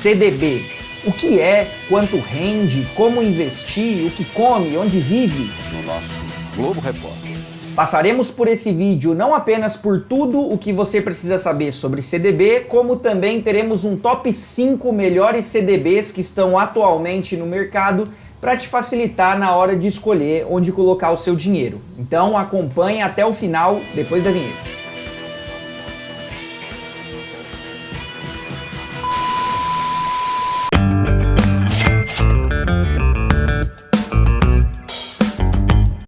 CDB. O que é, quanto rende, como investir, o que come, onde vive? No nosso Globo Repórter. Passaremos por esse vídeo não apenas por tudo o que você precisa saber sobre CDB, como também teremos um top 5 melhores CDBs que estão atualmente no mercado para te facilitar na hora de escolher onde colocar o seu dinheiro. Então acompanhe até o final, depois da vinheta.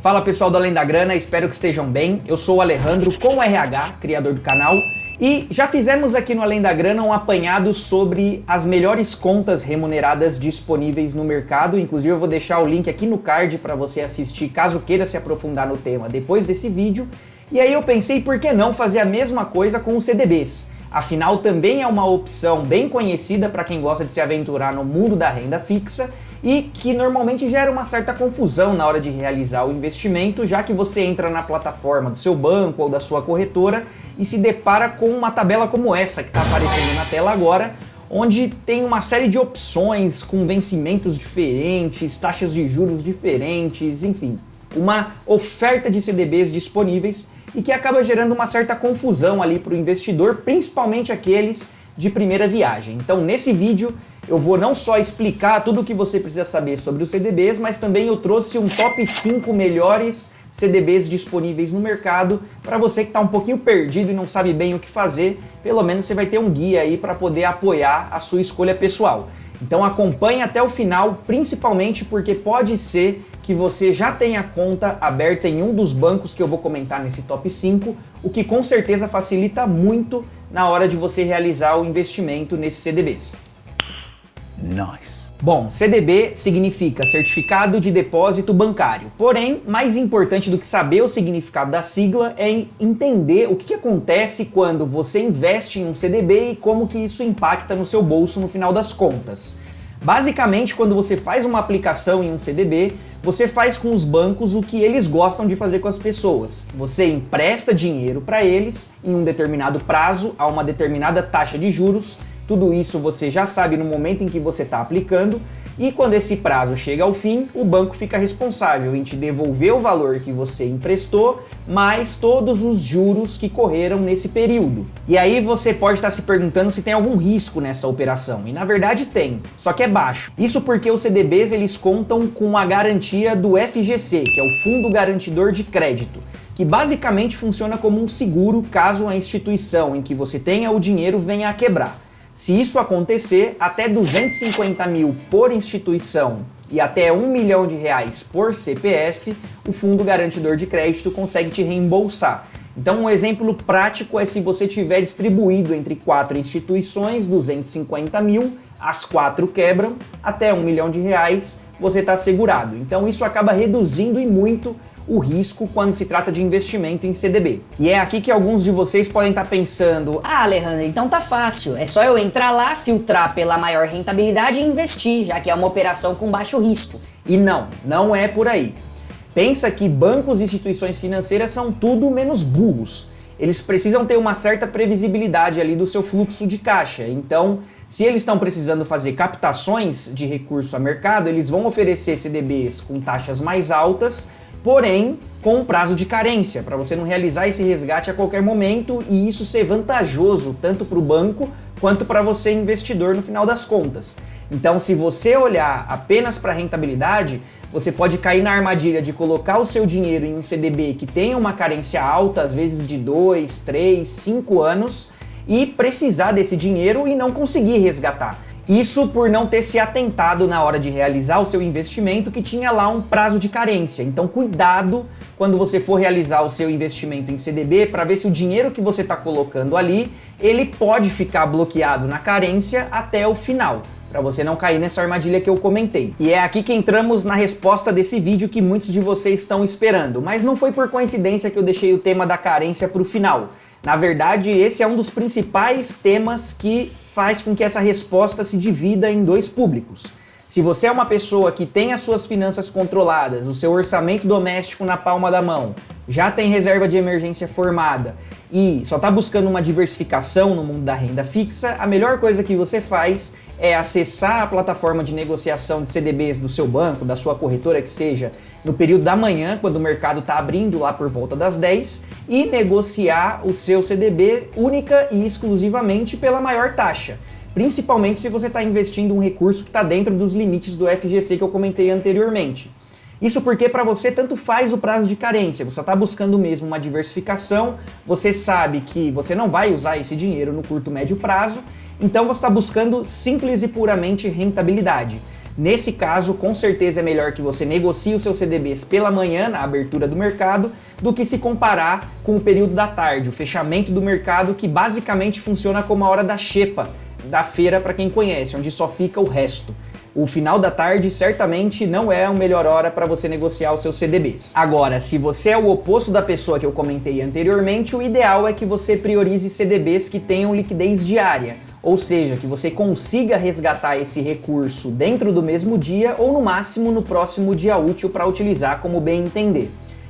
Fala pessoal do Além da Grana, espero que estejam bem. Eu sou o Alejandro com o RH, criador do canal, e já fizemos aqui no Além da Grana um apanhado sobre as melhores contas remuneradas disponíveis no mercado. Inclusive eu vou deixar o link aqui no card para você assistir caso queira se aprofundar no tema depois desse vídeo. E aí eu pensei, por que não fazer a mesma coisa com os CDBs? Afinal, também é uma opção bem conhecida para quem gosta de se aventurar no mundo da renda fixa e que normalmente gera uma certa confusão na hora de realizar o investimento, já que você entra na plataforma do seu banco ou da sua corretora e se depara com uma tabela como essa que está aparecendo na tela agora, onde tem uma série de opções com vencimentos diferentes, taxas de juros diferentes, enfim, uma oferta de CDBs disponíveis e que acaba gerando uma certa confusão ali para o investidor, principalmente aqueles de primeira viagem. Então nesse vídeo eu vou não só explicar tudo o que você precisa saber sobre os CDBs, mas também eu trouxe um top 5 melhores CDBs disponíveis no mercado para você que está um pouquinho perdido e não sabe bem o que fazer. Pelo menos você vai ter um guia aí para poder apoiar a sua escolha pessoal. Então acompanhe até o final, principalmente porque pode ser que você já tenha conta aberta em um dos bancos que eu vou comentar nesse top 5, o que com certeza facilita muito na hora de você realizar o investimento nesses CDBs. Nice. Bom, CDB significa Certificado de Depósito Bancário. Porém, mais importante do que saber o significado da sigla é entender o que acontece quando você investe em um CDB e como que isso impacta no seu bolso no final das contas. Basicamente, quando você faz uma aplicação em um CDB, você faz com os bancos o que eles gostam de fazer com as pessoas. Você empresta dinheiro para eles em um determinado prazo, a uma determinada taxa de juros. Tudo isso você já sabe no momento em que você está aplicando, e quando esse prazo chega ao fim, o banco fica responsável em te devolver o valor que você emprestou, mais todos os juros que correram nesse período. E aí você pode estar se perguntando se tem algum risco nessa operação, e na verdade tem, só que é baixo. Isso porque os CDBs eles contam com a garantia do FGC, que é o Fundo Garantidor de Crédito, que basicamente funciona como um seguro caso a instituição em que você tenha o dinheiro venha a quebrar. Se isso acontecer, até 250 mil por instituição e até R$1 milhão por CPF, o Fundo Garantidor de Crédito consegue te reembolsar. Então um exemplo prático é se você tiver distribuído entre 4 instituições, 250 mil, as 4 quebram, até R$1 milhão você está segurado. Então isso acaba reduzindo e muito o risco quando se trata de investimento em CDB. E é aqui que alguns de vocês podem estar pensando: ah, Alejandro, então tá fácil, é só eu entrar lá, filtrar pela maior rentabilidade e investir, já que é uma operação com baixo risco. E não é por aí. Pensa que bancos e instituições financeiras são tudo menos burros. Eles precisam ter uma certa previsibilidade ali do seu fluxo de caixa. Então, se eles estão precisando fazer captações de recurso a mercado, eles vão oferecer CDBs com taxas mais altas, porém com um prazo de carência, para você não realizar esse resgate a qualquer momento e isso ser vantajoso tanto para o banco quanto para você investidor no final das contas. Então se você olhar apenas para a rentabilidade, você pode cair na armadilha de colocar o seu dinheiro em um CDB que tenha uma carência alta, às vezes de 2, 3, 5 anos, e precisar desse dinheiro e não conseguir resgatar. Isso por não ter se atentado na hora de realizar o seu investimento que tinha lá um prazo de carência. Então cuidado quando você for realizar o seu investimento em CDB para ver se o dinheiro que você está colocando ali, ele pode ficar bloqueado na carência até o final, para você não cair nessa armadilha que eu comentei. E é aqui que entramos na resposta desse vídeo que muitos de vocês estão esperando, mas não foi por coincidência que eu deixei o tema da carência para o final. Na verdade, esse é um dos principais temas que faz com que essa resposta se divida em dois públicos. Se você é uma pessoa que tem as suas finanças controladas, o seu orçamento doméstico na palma da mão, já tem reserva de emergência formada e só está buscando uma diversificação no mundo da renda fixa, a melhor coisa que você faz é acessar a plataforma de negociação de CDBs do seu banco, da sua corretora que seja, no período da manhã, quando o mercado está abrindo lá por volta das 10, e negociar o seu CDB única e exclusivamente pela maior taxa. Principalmente se você está investindo um recurso que está dentro dos limites do FGC que eu comentei anteriormente. Isso porque para você tanto faz o prazo de carência, você está buscando mesmo uma diversificação, você sabe que você não vai usar esse dinheiro no curto médio prazo, então você está buscando simples e puramente rentabilidade. Nesse caso, com certeza é melhor que você negocie os seus CDBs pela manhã, na abertura do mercado, do que se comparar com o período da tarde, o fechamento do mercado, que basicamente funciona como a hora da xepa da feira para quem conhece, onde só fica o resto. O final da tarde certamente não é a melhor hora para você negociar os seus CDBs. Agora, se você é o oposto da pessoa que eu comentei anteriormente, o ideal é que você priorize CDBs que tenham liquidez diária, ou seja, que você consiga resgatar esse recurso dentro do mesmo dia ou no máximo no próximo dia útil para utilizar como bem entender.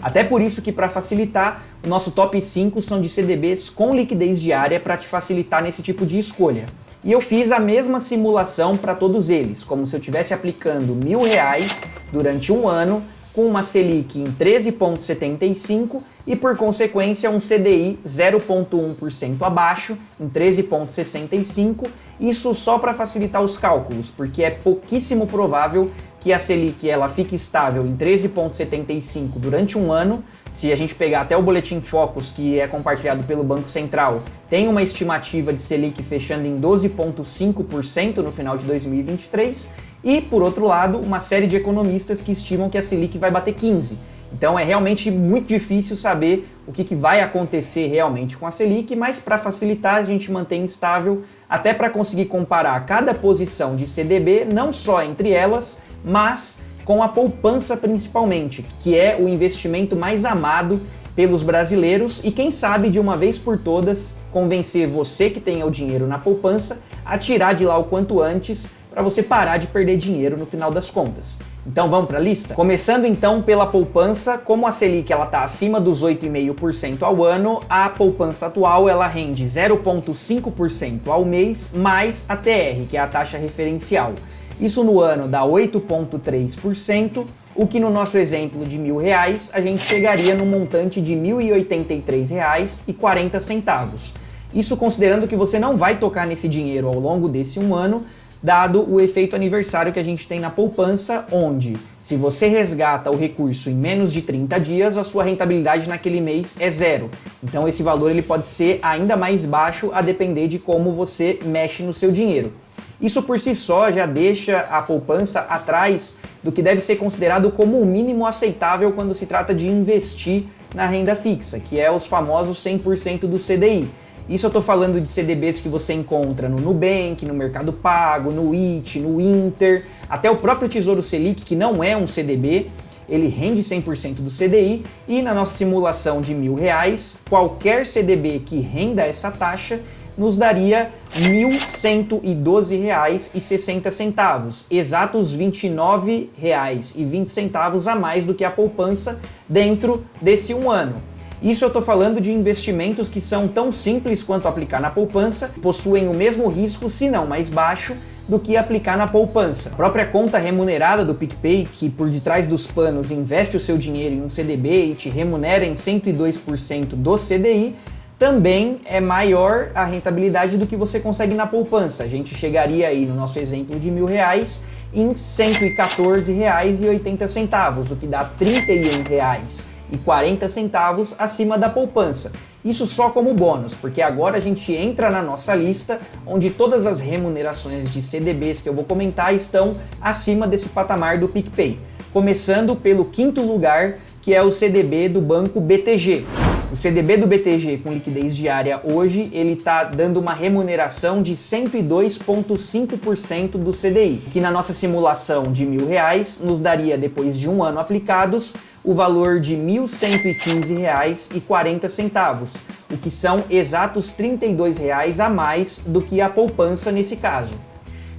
Até por isso que, para facilitar, o nosso top 5 são de CDBs com liquidez diária para te facilitar nesse tipo de escolha. E eu fiz a mesma simulação para todos eles, como se eu estivesse aplicando R$1.000 durante um ano, com uma Selic em 13,75 e, por consequência, um CDI 0,1% abaixo, em 13,65, isso só para facilitar os cálculos, porque é pouquíssimo provável que a Selic ela fique estável em 13,75 durante um ano. Se a gente pegar até o Boletim Focus, que é compartilhado pelo Banco Central, tem uma estimativa de Selic fechando em 12,5% no final de 2023, e, por outro lado, uma série de economistas que estimam que a Selic vai bater 15%. Então é realmente muito difícil saber o que vai acontecer realmente com a Selic, mas para facilitar a gente mantém estável, até para conseguir comparar cada posição de CDB, não só entre elas, mas com a poupança principalmente, que é o investimento mais amado pelos brasileiros e quem sabe de uma vez por todas convencer você que tem o dinheiro na poupança a tirar de lá o quanto antes para você parar de perder dinheiro no final das contas. Então vamos para a lista? Começando então pela poupança, como a Selic ela está acima dos 8,5% ao ano, a poupança atual ela rende 0,5% ao mês mais a TR, que é a taxa referencial. Isso no ano dá 8,3%, o que no nosso exemplo de R$1.000 a gente chegaria num montante de R$ 1.083,40. Isso considerando que você não vai tocar nesse dinheiro ao longo desse um ano, dado o efeito aniversário que a gente tem na poupança, onde se você resgata o recurso em menos de 30 dias, a sua rentabilidade naquele mês é zero. Então esse valor ele pode ser ainda mais baixo a depender de como você mexe no seu dinheiro. Isso por si só já deixa a poupança atrás do que deve ser considerado como o mínimo aceitável quando se trata de investir na renda fixa, que é os famosos 100% do CDI. Isso eu estou falando de CDBs que você encontra no Nubank, no Mercado Pago, no IT, no Inter, até o próprio Tesouro Selic, que não é um CDB, ele rende 100% do CDI, e na nossa simulação de R$1.000, qualquer CDB que renda essa taxa nos daria R$ 1.112,60, exatos R$ 29,20 a mais do que a poupança dentro desse um ano. Isso eu estou falando de investimentos que são tão simples quanto aplicar na poupança, possuem o mesmo risco, se não mais baixo, do que aplicar na poupança. A própria conta remunerada do PicPay, que por detrás dos panos investe o seu dinheiro em um CDB e te remunera em 102% do CDI, também é maior a rentabilidade do que você consegue na poupança. A gente chegaria aí, no nosso exemplo de R$1.000, em R$ 114,80, o que dá R$ 31,40 acima da poupança. Isso só como bônus, porque agora a gente entra na nossa lista onde todas as remunerações de CDBs que eu vou comentar estão acima desse patamar do PicPay. Começando pelo quinto lugar, que é o CDB do banco BTG. O CDB do BTG com liquidez diária hoje, ele está dando uma remuneração de 102,5% do CDI, que na nossa simulação de R$1.000 nos daria, depois de um ano aplicados, o valor de R$ 1.115,40, o que são exatos R$ 32,00 a mais do que a poupança nesse caso.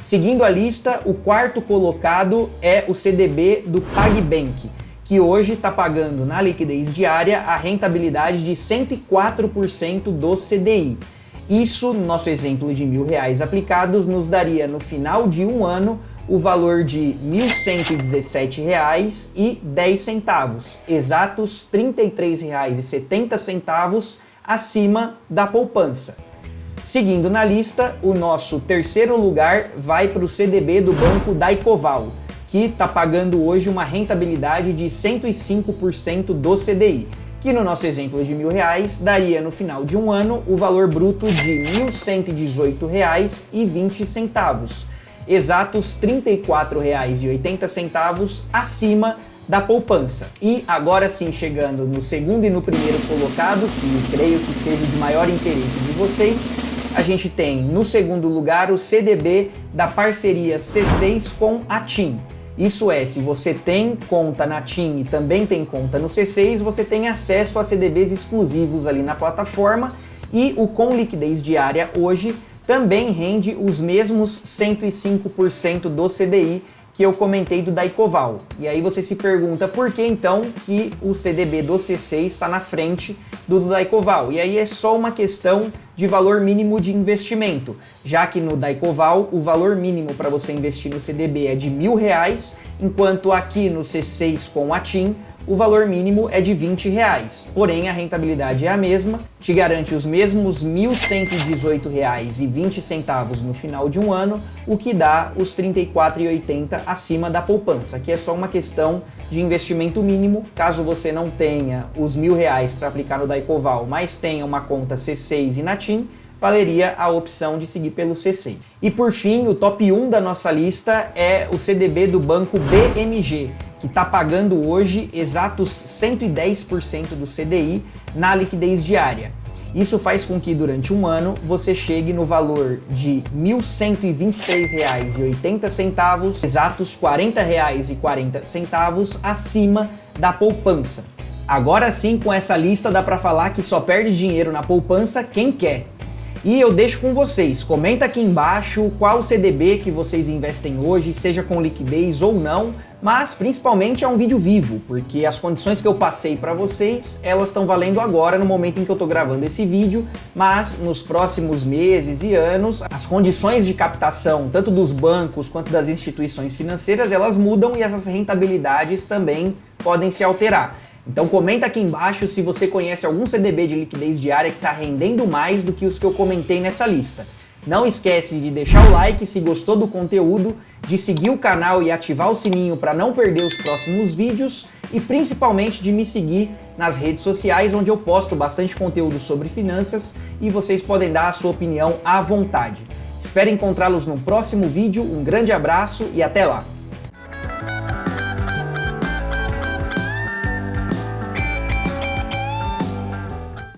Seguindo a lista, o quarto colocado é o CDB do PagBank, que hoje está pagando na liquidez diária a rentabilidade de 104% do CDI. Isso, no nosso exemplo de R$1.000 aplicados, nos daria no final de um ano o valor de R$ 1.117,10, exatos R$ 33,70 acima da poupança. Seguindo na lista, o nosso terceiro lugar vai para o CDB do Banco Daicoval, que está pagando hoje uma rentabilidade de 105% do CDI, que no nosso exemplo de R$1.000 daria no final de um ano o valor bruto de R$ 1.118,20, exatos R$ 34,80 acima da poupança. E agora sim, chegando no segundo e no primeiro colocado, que eu creio que seja de maior interesse de vocês, a gente tem no segundo lugar o CDB da parceria C6 com a TIM. Isso é, se você tem conta na TIM e também tem conta no C6, você tem acesso a CDBs exclusivos ali na plataforma, e o com liquidez diária hoje também rende os mesmos 105% do CDI que eu comentei do Daicoval. E aí você se pergunta por que então que o CDB do C6 está na frente do Daicoval. E aí é só uma questão de valor mínimo de investimento, já que no Daicoval o valor mínimo para você investir no CDB é de R$1.000, enquanto aqui no C6 com a TIM o valor mínimo é de R$20. Porém, a rentabilidade é a mesma, te garante os mesmos R$ 1.118,20 no final de um ano, o que dá os R$ 34,80 acima da poupança, que é só uma questão de investimento mínimo. Caso você não tenha os R$1.000 para aplicar no Daicoval, mas tenha uma conta C6 e na TIM, valeria a opção de seguir pelo C6. E por fim, o top 1 da nossa lista é o CDB do Banco BMG, que está pagando hoje exatos 110% do CDI na liquidez diária. Isso faz com que durante um ano você chegue no valor de R$ 1.123,80, exatos R$ 40,40 acima da poupança. Agora sim, com essa lista dá para falar que só perde dinheiro na poupança quem quer. E eu deixo com vocês, comenta aqui embaixo qual CDB que vocês investem hoje, seja com liquidez ou não, mas principalmente é um vídeo vivo, porque as condições que eu passei para vocês, elas estão valendo agora no momento em que eu estou gravando esse vídeo, mas nos próximos meses e anos, as condições de captação, tanto dos bancos quanto das instituições financeiras, elas mudam e essas rentabilidades também podem se alterar. Então comenta aqui embaixo se você conhece algum CDB de liquidez diária que está rendendo mais do que os que eu comentei nessa lista. Não esquece de deixar o like se gostou do conteúdo, de seguir o canal e ativar o sininho para não perder os próximos vídeos e principalmente de me seguir nas redes sociais, onde eu posto bastante conteúdo sobre finanças e vocês podem dar a sua opinião à vontade. Espero encontrá-los no próximo vídeo, um grande abraço e até lá!